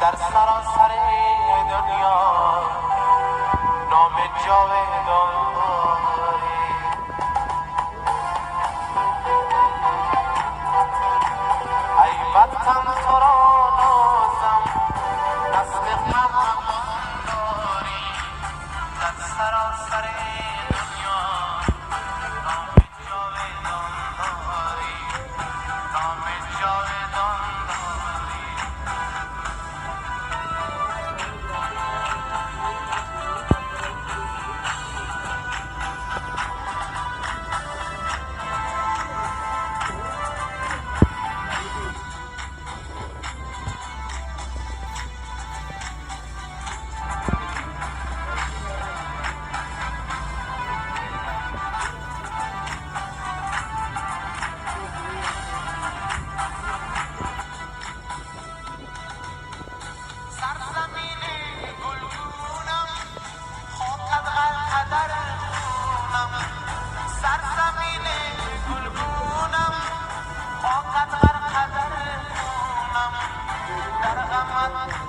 در سراسر دنیا نام جاودان داری. ای وطن تو را نازم دست قهرمان داری. در سراسر دنیا نام جاودان داری. نام جاودان داری. سرزمین گلگونم خاکت غرقدر خونم در غمت